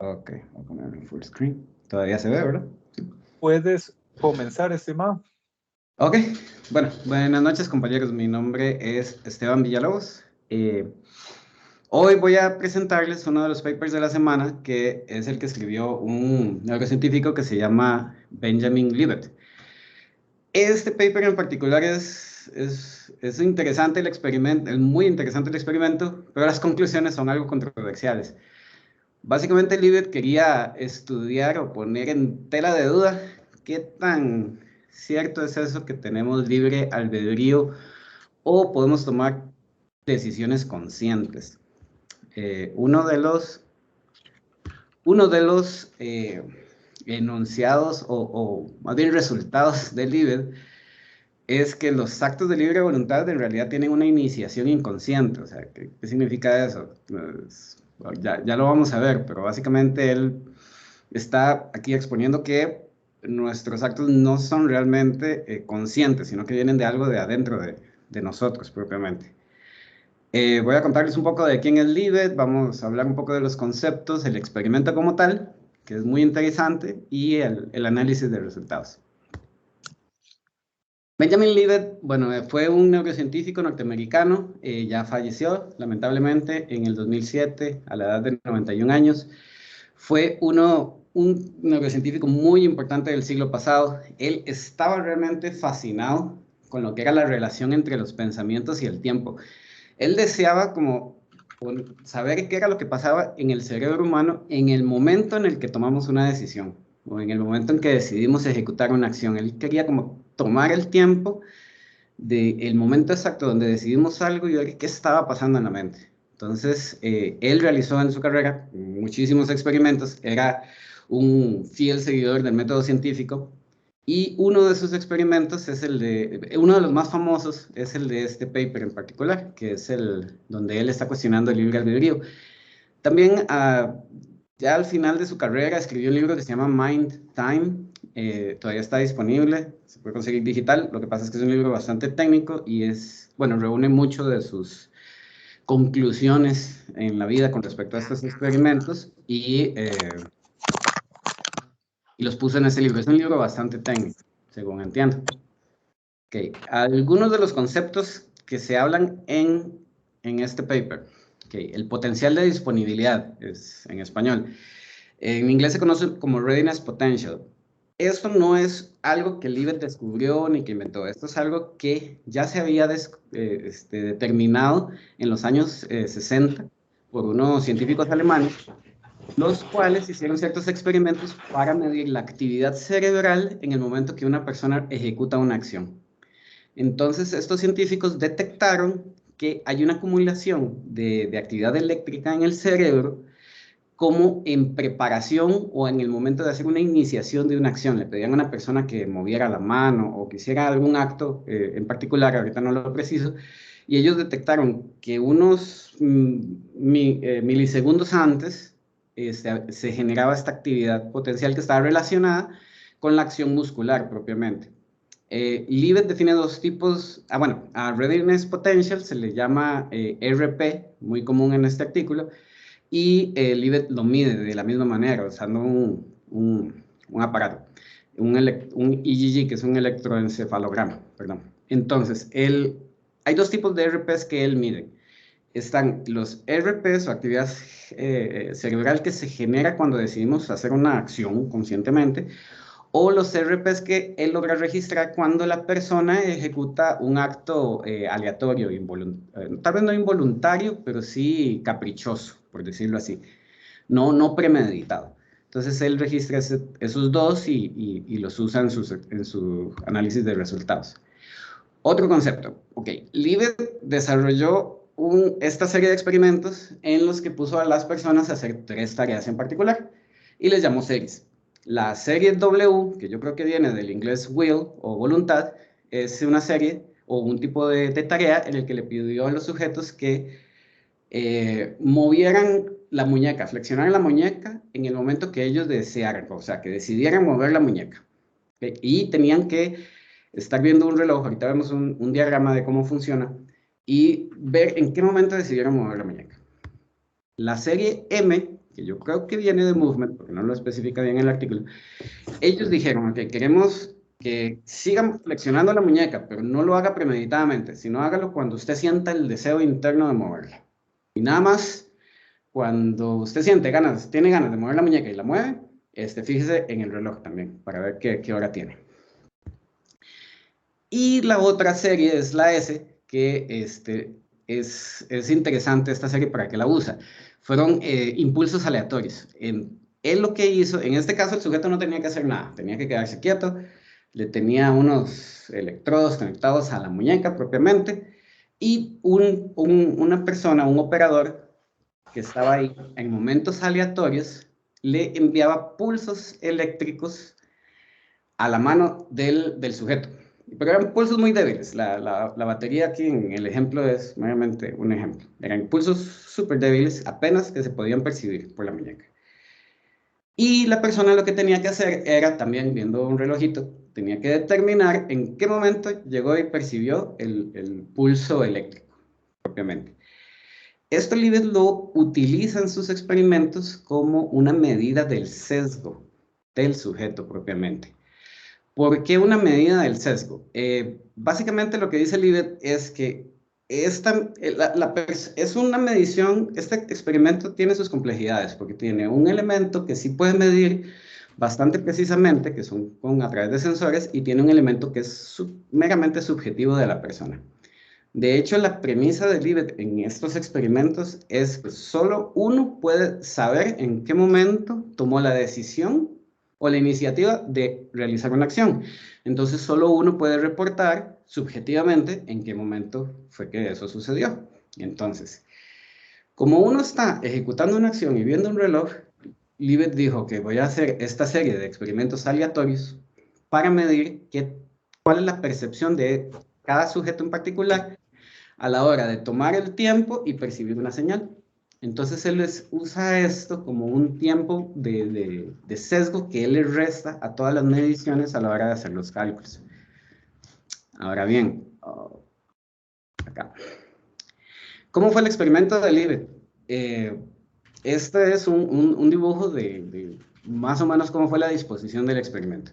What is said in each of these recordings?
Ok, voy a ponerlo en full screen. Todavía se ve, ¿verdad? Sí. Puedes comenzar, estimado. Ok, bueno, buenas noches compañeros, mi nombre es Esteban Villalobos. Hoy voy a presentarles uno de los papers de la semana, que es el que escribió un neurocientífico que se llama Benjamin Libet. Este paper en particular es interesante el experimento, es muy interesante el experimento, pero las conclusiones son algo controversiales. Básicamente, Libet quería estudiar o poner en tela de duda qué tan cierto es eso que tenemos libre albedrío o podemos tomar decisiones conscientes. Uno de los enunciados o más bien resultados de Libet es que los actos de libre voluntad en realidad tienen una iniciación inconsciente. O sea, ¿qué significa eso? Pues, ya lo vamos a ver, pero básicamente él está aquí exponiendo que nuestros actos no son realmente conscientes, sino que vienen de algo de adentro de nosotros propiamente. Voy a contarles un poco de quién es Libet, vamos a hablar un poco de los conceptos, el experimento como tal, que es muy interesante, y el análisis de resultados. Benjamin Libet, bueno, fue un neurocientífico norteamericano, ya falleció lamentablemente en el 2007 a la edad de 91 años. Fue un neurocientífico muy importante del siglo pasado. Él estaba realmente fascinado con lo que era la relación entre los pensamientos y el tiempo. Él deseaba como saber qué era lo que pasaba en el cerebro humano en el momento en el que tomamos una decisión o en el momento en que decidimos ejecutar una acción. Él quería como tomar el tiempo del momento exacto donde decidimos algo y ver qué estaba pasando en la mente. Entonces, él realizó en su carrera muchísimos experimentos, era un fiel seguidor del método científico y uno de sus experimentos es uno de los más famosos es el de este paper en particular, que es el donde él está cuestionando el libre albedrío. También, ya al final de su carrera, escribió un libro que se llama Mind Time. Todavía está disponible, se puede conseguir digital. Lo que pasa es que es un libro bastante técnico y bueno, reúne mucho de sus conclusiones en la vida con respecto a estos experimentos y los puso en ese libro. Es un libro bastante técnico, según entiendo. Okay. Algunos de los conceptos que se hablan en este paper. Okay. El potencial de disponibilidad es en español. En inglés se conoce como readiness potential. Esto no es algo que Libet descubrió ni que inventó. Esto es algo que ya se había determinado en los años 60 por unos científicos alemanes, los cuales hicieron ciertos experimentos para medir la actividad cerebral en el momento que una persona ejecuta una acción. Entonces, estos científicos detectaron que hay una acumulación de actividad eléctrica en el cerebro como en preparación o en el momento de hacer una iniciación de una acción. Le pedían a una persona que moviera la mano o que hiciera algún acto en particular, ahorita no lo preciso, y ellos detectaron que unos milisegundos antes se generaba esta actividad potencial que estaba relacionada con la acción muscular propiamente. Libet define dos tipos, bueno, a Readiness Potential se le llama RP, muy común en este artículo, y Libet lo mide de la misma manera, usando un aparato, un EEG, que es un electroencefalograma, perdón. Entonces, hay dos tipos de RPs que él mide. Están los RPs o actividad cerebral que se genera cuando decidimos hacer una acción conscientemente, o los RPs que él logra registrar cuando la persona ejecuta un acto aleatorio, tal vez no involuntario, pero sí caprichoso, por decirlo así, no premeditado. Entonces él registra esos dos y los usa en su análisis de resultados. Otro concepto, ok, Libet desarrolló esta serie de experimentos en los que puso a las personas a hacer tres tareas en particular y les llamó series. La serie W, que yo creo que viene del inglés will o voluntad, es una serie o un tipo de tarea en el que le pidió a los sujetos que movieran la muñeca, flexionaran la muñeca en el momento que ellos desearan, o sea, que decidieran mover la muñeca. ¿Okay? Y tenían que estar viendo un reloj, ahorita vemos un diagrama de cómo funciona, y ver en qué momento decidieron mover la muñeca. La serie M que yo creo que viene de Movement, porque no lo especifica bien el artículo, ellos dijeron que queremos que sigan flexionando la muñeca, pero no lo haga premeditadamente, sino hágalo cuando usted sienta el deseo interno de moverla. Y nada más, cuando usted tiene ganas de mover la muñeca y la mueve, fíjese en el reloj también, para ver qué hora tiene. Y la otra serie es la S, que es interesante esta serie para que la usa. Fueron impulsos aleatorios. Él lo que hizo, en este caso el sujeto no tenía que hacer nada, tenía que quedarse quieto, le tenía unos electrodos conectados a la muñeca propiamente, y una persona, un operador que estaba ahí, en momentos aleatorios, le enviaba pulsos eléctricos a la mano del sujeto. Pero eran pulsos muy débiles. La batería aquí en el ejemplo es meramente un ejemplo. Eran pulsos súper débiles, apenas que se podían percibir por la muñeca. Y la persona lo que tenía que hacer era, también viendo un relojito, tenía que determinar en qué momento llegó y percibió el pulso eléctrico, propiamente. Esto Libet lo utiliza en sus experimentos como una medida del sesgo del sujeto propiamente. ¿Por qué una medida del sesgo? Básicamente lo que dice Libet es que es una medición, este experimento tiene sus complejidades, porque tiene un elemento que sí puede medir bastante precisamente, que son a través de sensores, y tiene un elemento que es meramente subjetivo de la persona. De hecho, la premisa de Libet en estos experimentos es que solo uno puede saber en qué momento tomó la decisión o la iniciativa de realizar una acción. Entonces, solo uno puede reportar subjetivamente en qué momento fue que eso sucedió. Entonces, como uno está ejecutando una acción y viendo un reloj, Libet dijo que voy a hacer esta serie de experimentos aleatorios para medir cuál es la percepción de cada sujeto en particular a la hora de tomar el tiempo y percibir una señal. Entonces él usa esto como un tiempo de sesgo que él le resta a todas las mediciones a la hora de hacer los cálculos. Ahora bien, acá. ¿Cómo fue el experimento de Libet? Este es un dibujo de más o menos cómo fue la disposición del experimento.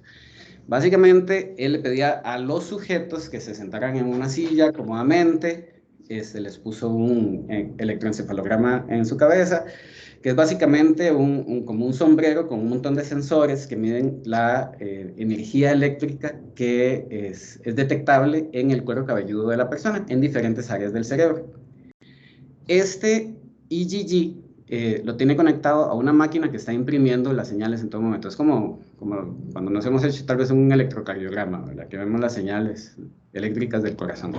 Básicamente, él le pedía a los sujetos que se sentaran en una silla cómodamente, les puso un electroencefalograma en su cabeza, que es básicamente como un sombrero con un montón de sensores que miden la energía eléctrica que es detectable en el cuero cabelludo de la persona en diferentes áreas del cerebro. Este EEG lo tiene conectado a una máquina que está imprimiendo las señales en todo momento. Es como cuando nos hemos hecho tal vez un electrocardiograma, ¿verdad? Que vemos las señales eléctricas del corazón.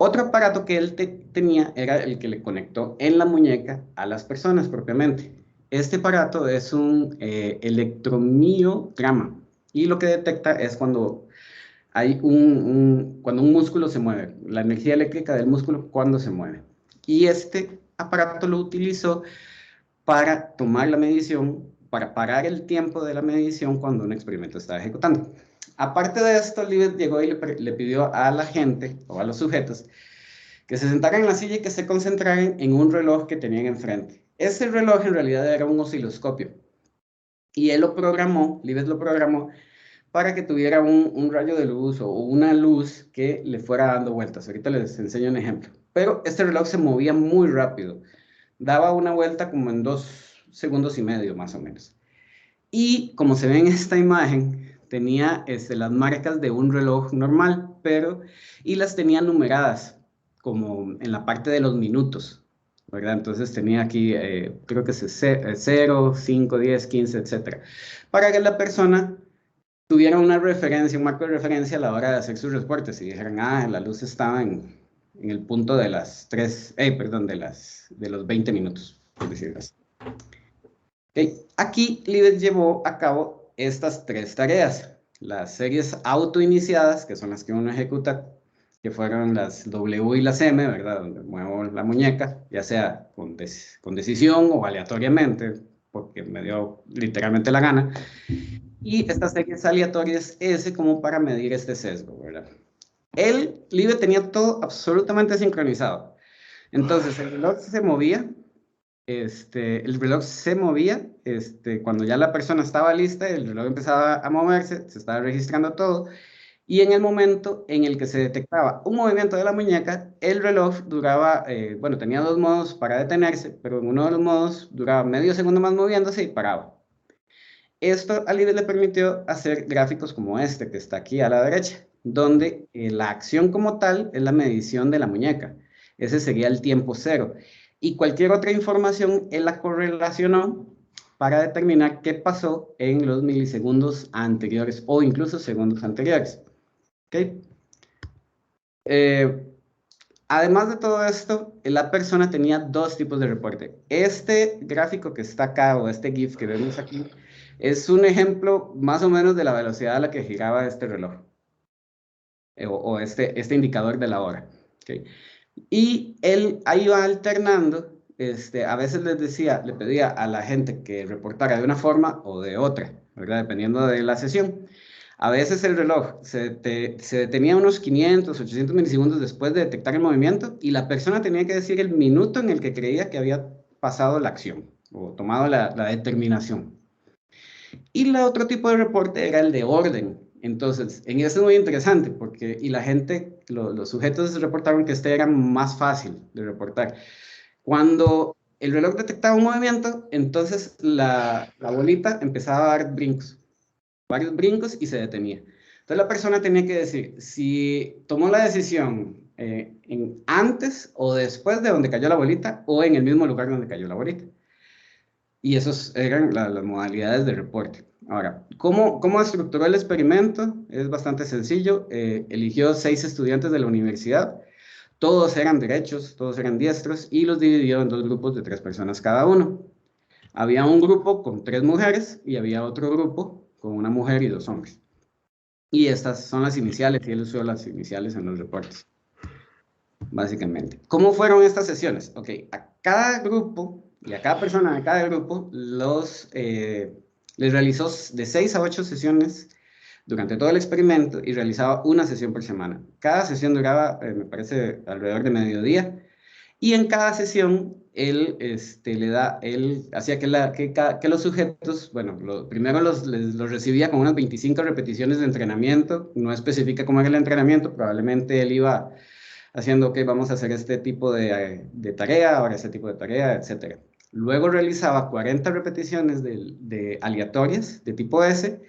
Otro aparato que él tenía era el que le conectó en la muñeca a las personas propiamente. Este aparato es un electromiograma y lo que detecta es cuando hay cuando un músculo se mueve, la energía eléctrica del músculo cuando se mueve. Y este aparato lo utilizó para tomar la medición, para parar el tiempo de la medición cuando un experimento estaba ejecutando. Aparte de esto, Libet llegó y le pidió a la gente, o a los sujetos, que se sentaran en la silla y que se concentraran en un reloj que tenían enfrente. Ese reloj en realidad era un osciloscopio. Y él lo programó, Libet lo programó, para que tuviera un rayo de luz o una luz que le fuera dando vueltas. Ahorita les enseño un ejemplo. Pero este reloj se movía muy rápido. Daba una vuelta como en 2,5 segundos más o menos. Y como se ve en esta imagen, tenía las marcas de un reloj normal, y las tenía numeradas, como en la parte de los minutos, ¿verdad? Entonces tenía aquí, creo que es 0, 5, 10, 15, etc. Para que la persona tuviera una referencia, un marco de referencia a la hora de hacer sus reportes y dijeran, la luz estaba en el punto de las 3, perdón, de los 20 minutos, por decirlo así. Okay. Aquí Libet llevó a cabo estas 3 tareas. Las series autoiniciadas, que son las que uno ejecuta, que fueron las W y las M, ¿verdad? Donde muevo la muñeca, ya sea con decisión o aleatoriamente, porque me dio literalmente la gana. Y estas series aleatorias S como para medir este sesgo, ¿verdad? Libet tenía todo absolutamente sincronizado. Entonces el reloj se movía, el reloj se movía, cuando ya la persona estaba lista, el reloj empezaba a moverse, se estaba registrando todo, y en el momento en el que se detectaba un movimiento de la muñeca, el reloj duraba, bueno, tenía dos modos para detenerse, pero en uno de los modos duraba medio segundo más moviéndose y paraba. Esto a Libet le permitió hacer gráficos como este que está aquí a la derecha, donde la acción como tal es la medición de la muñeca. Ese sería el tiempo cero. Y cualquier otra información él la correlacionó para determinar qué pasó en los milisegundos anteriores o incluso segundos anteriores. ¿Okay? Además de todo esto, la persona tenía dos tipos de reporte. Este gráfico que está acá, o este GIF que vemos aquí, es un ejemplo más o menos de la velocidad a la que giraba este reloj, o este indicador de la hora. ¿Okay? Y él ahí va alternando, a veces le pedía a la gente que reportara de una forma o de otra, ¿verdad? Dependiendo de la sesión. A veces el reloj se detenía unos 500, 800 milisegundos después de detectar el movimiento y la persona tenía que decir el minuto en el que creía que había pasado la acción o tomado la determinación. Y el otro tipo de reporte era el de orden. Entonces, en eso es muy interesante porque, y la gente, los sujetos reportaron que este era más fácil de reportar. Cuando el reloj detectaba un movimiento, entonces la bolita empezaba a dar brincos, varios brincos y se detenía. Entonces la persona tenía que decir si tomó la decisión antes o después de donde cayó la bolita o en el mismo lugar donde cayó la bolita. Y esas eran las modalidades de reporte. Ahora, ¿cómo estructuró el experimento? Es bastante sencillo. Eligió 6 estudiantes de la universidad. Todos eran derechos, todos eran diestros y los dividió en 2 grupos de 3 personas cada uno. Había un grupo con 3 mujeres y había otro grupo con una mujer y 2 hombres. Y estas son las iniciales, y él usó las iniciales en los reportes, básicamente. ¿Cómo fueron estas sesiones? Ok, a cada grupo y a cada persona de cada grupo les realizó de 6 a 8 sesiones durante todo el experimento y realizaba una sesión por semana. Cada sesión duraba, me parece, alrededor de mediodía. Y en cada sesión, él hacía que los sujetos, bueno, primero los recibía con unas 25 repeticiones de entrenamiento, no especifica cómo era el entrenamiento, probablemente él iba haciendo, ok, vamos a hacer este tipo de tarea, ahora este tipo de tarea, etc. Luego realizaba 40 repeticiones aleatorias de tipo S,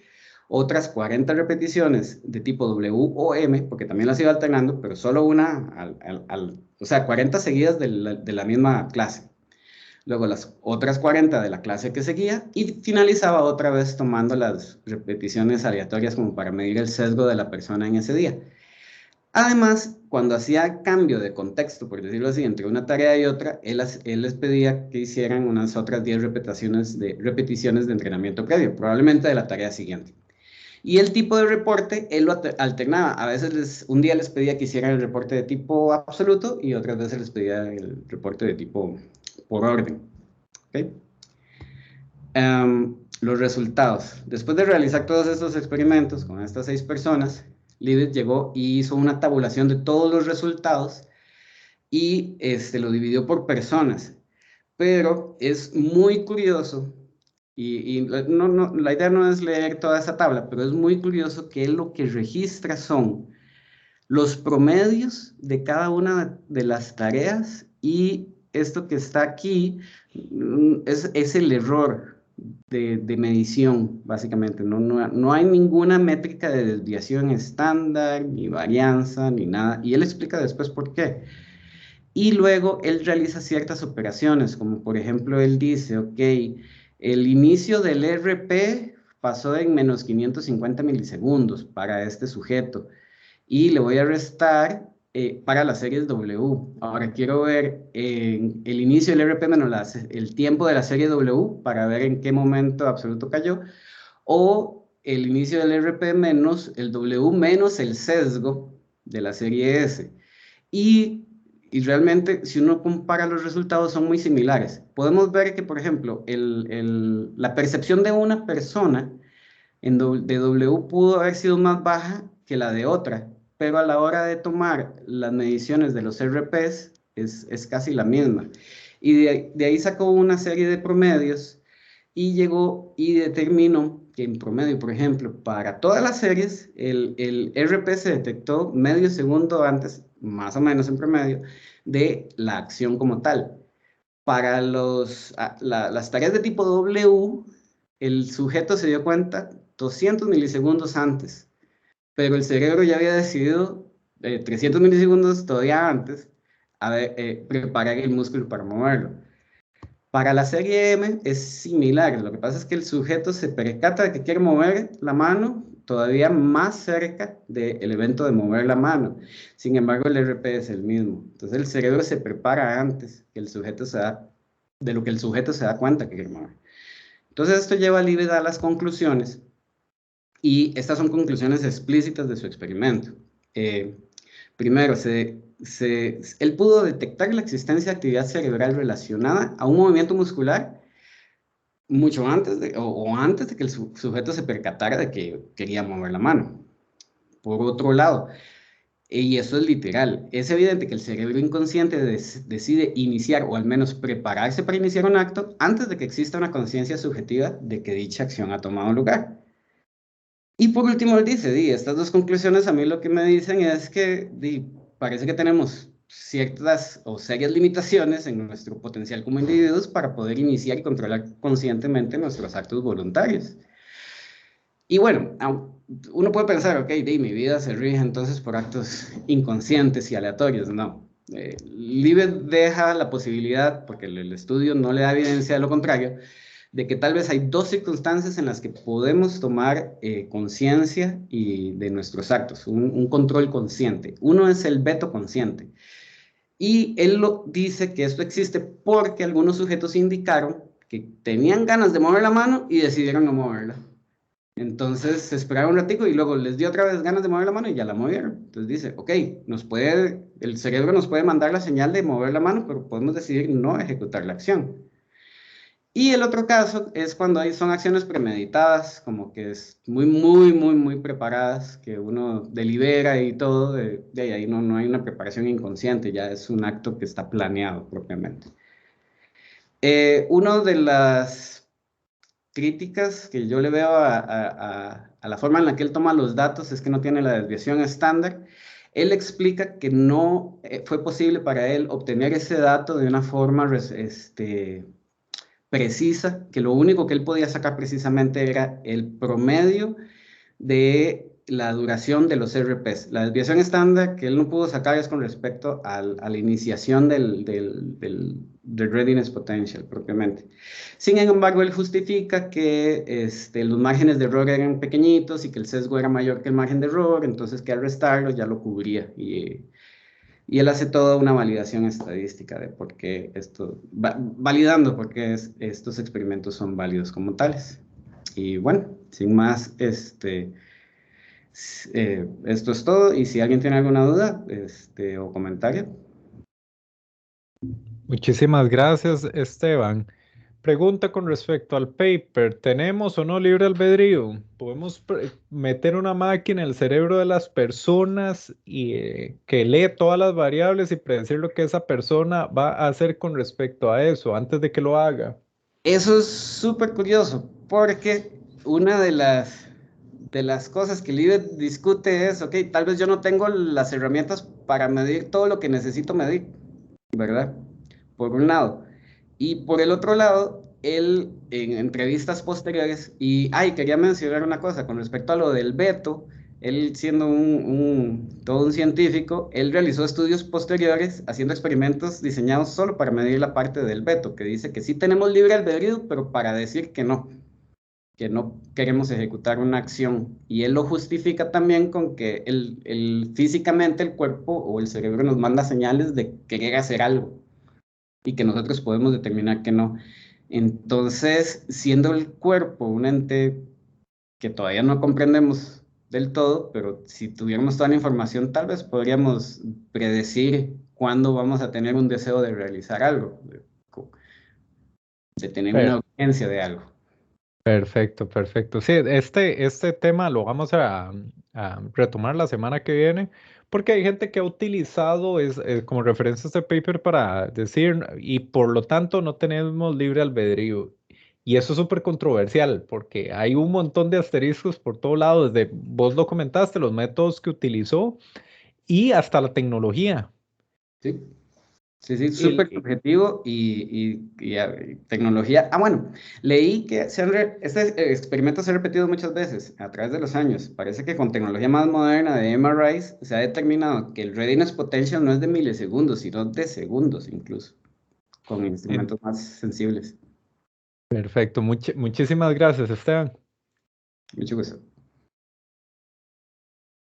otras 40 repeticiones de tipo W o M, porque también las iba alternando, pero solo una, o sea, 40 seguidas de la misma clase. Luego las otras 40 de la clase que seguía y finalizaba otra vez tomando las repeticiones aleatorias como para medir el sesgo de la persona en ese día. Además, cuando hacía cambio de contexto, por decirlo así, entre una tarea y otra, él les pedía que hicieran unas otras 10 repeticiones de entrenamiento previo, probablemente de la tarea siguiente. Y el tipo de reporte, él lo alternaba. A veces un día les pedía que hicieran el reporte de tipo absoluto y otras veces les pedía el reporte de tipo por orden. ¿Okay? Los resultados. Después de realizar todos estos experimentos con estas 6 personas, Libet llegó y hizo una tabulación de todos los resultados y lo dividió por personas. Pero es muy curioso, y la idea no es leer toda esa tabla, pero es muy curioso que él lo que registra son los promedios de cada una de las tareas y esto que está aquí es el error de medición, básicamente. No hay ninguna métrica de desviación estándar, ni varianza, ni nada. Y él explica después por qué. Y luego él realiza ciertas operaciones, como por ejemplo él dice, ok, el inicio del RP pasó en menos 550 milisegundos para este sujeto y le voy a restar para las series W. Ahora quiero ver el inicio del RP menos el tiempo de la serie W para ver en qué momento absoluto cayó, o el inicio del RP menos el W menos el sesgo de la serie S. Y realmente, si uno compara los resultados, son muy similares. Podemos ver que, por ejemplo, la percepción de una persona de W pudo haber sido más baja que la de otra, pero a la hora de tomar las mediciones de los RPs es casi la misma. Y de ahí sacó una serie de promedios y llegó y determinó que en promedio, por ejemplo, para todas las series, el RP se detectó medio segundo antes, más o menos en promedio, de la acción como tal. Para las tareas de tipo W, el sujeto se dio cuenta 200 milisegundos antes, pero el cerebro ya había decidido 300 milisegundos todavía antes preparar el músculo para moverlo. Para la serie M es similar, lo que pasa es que el sujeto se percata de que quiere mover la mano todavía más cerca del evento de mover la mano. Sin embargo, el RP es el mismo. Entonces el cerebro se prepara antes que el sujeto de lo que el sujeto se da cuenta que quiere mover. Entonces esto lleva a Libet a las conclusiones y estas son conclusiones explícitas de su experimento. Primero, él pudo detectar la existencia de actividad cerebral relacionada a un movimiento muscular mucho antes o antes de que el sujeto se percatara de que quería mover la mano. Por otro lado, y eso es literal, es evidente que el cerebro inconsciente decide iniciar o al menos prepararse para iniciar un acto antes de que exista una conciencia subjetiva de que dicha acción ha tomado lugar. Y por último, él dice, estas dos conclusiones a mí lo que me dicen es que parece que tenemos ciertas o serias limitaciones en nuestro potencial como individuos para poder iniciar y controlar conscientemente nuestros actos voluntarios. Y bueno, uno puede pensar, ok, mi vida se rige entonces por actos inconscientes y aleatorios. No. Libet deja la posibilidad, porque el estudio no le da evidencia de lo contrario, de que tal vez hay dos circunstancias en las que podemos tomar conciencia de nuestros actos, un control consciente. Uno es el veto consciente. Y él dice que esto existe porque algunos sujetos indicaron que tenían ganas de mover la mano y decidieron no moverla. Entonces se esperaron un ratico y luego les dio otra vez ganas de mover la mano y ya la movieron. Entonces dice, ok, el cerebro nos puede mandar la señal de mover la mano, pero podemos decidir no ejecutar la acción. Y el otro caso es cuando son acciones premeditadas, como que es muy preparadas, que uno delibera y todo, de ahí no hay una preparación inconsciente, ya es un acto que está planeado propiamente. Una de las críticas que yo le veo a la forma en la que él toma los datos es que no tiene la desviación estándar. Él explica que no fue posible para él obtener ese dato de una forma precisa, que lo único que él podía sacar precisamente era el promedio de la duración de los RPs. La desviación estándar que él no pudo sacar es con respecto a la iniciación del readiness potential propiamente. Sin embargo, él justifica que los márgenes de error eran pequeñitos y que el sesgo era mayor que el margen de error, entonces que al restarlo ya lo cubría. Y él hace toda una validación estadística de por qué validando por qué estos experimentos son válidos como tales. Y bueno, sin más, esto es todo. Y si alguien tiene alguna duda o comentario. Muchísimas gracias, Esteban. Pregunta con respecto al paper. ¿Tenemos o no libre albedrío? ¿Podemos meter una máquina en el cerebro de las personas y que lee todas las variables y predecir lo que esa persona va a hacer con respecto a eso antes de que lo haga? Eso es súper curioso, porque una de las cosas que Libet discute es, ok, tal vez yo no tengo las herramientas para medir todo lo que necesito medir, ¿verdad? Por un lado. Y por el otro lado, él en entrevistas posteriores, quería mencionar una cosa con respecto a lo del veto, él siendo todo un científico, él realizó estudios posteriores haciendo experimentos diseñados solo para medir la parte del veto, que dice que sí tenemos libre albedrío, pero para decir que no queremos ejecutar una acción. Y él lo justifica también con que físicamente el cuerpo o el cerebro nos manda señales de querer hacer algo y que nosotros podemos determinar que no. Entonces, siendo el cuerpo un ente que todavía no comprendemos del todo, pero si tuviéramos toda la información, tal vez podríamos predecir cuándo vamos a tener un deseo de realizar algo, de tener una Per- urgencia de algo. Perfecto, perfecto. Sí, este tema lo vamos a retomar la semana que viene Porque hay gente que ha utilizado como referencia este paper para decir, y por lo tanto no tenemos libre albedrío. Y eso es súper controversial, porque hay un montón de asteriscos por todo lado, desde vos lo comentaste, los métodos que utilizó y hasta la tecnología. ¿sí? Sí, sí, El, súper subjetivo y tecnología. Ah, bueno, leí que este experimento se ha repetido muchas veces a través de los años. Parece que con tecnología más moderna de MRIs se ha determinado que el readiness potential no es de milisegundos, sino de segundos incluso, con en- instrumentos más sensibles. Perfecto, muchísimas gracias, Esteban. Mucho gusto.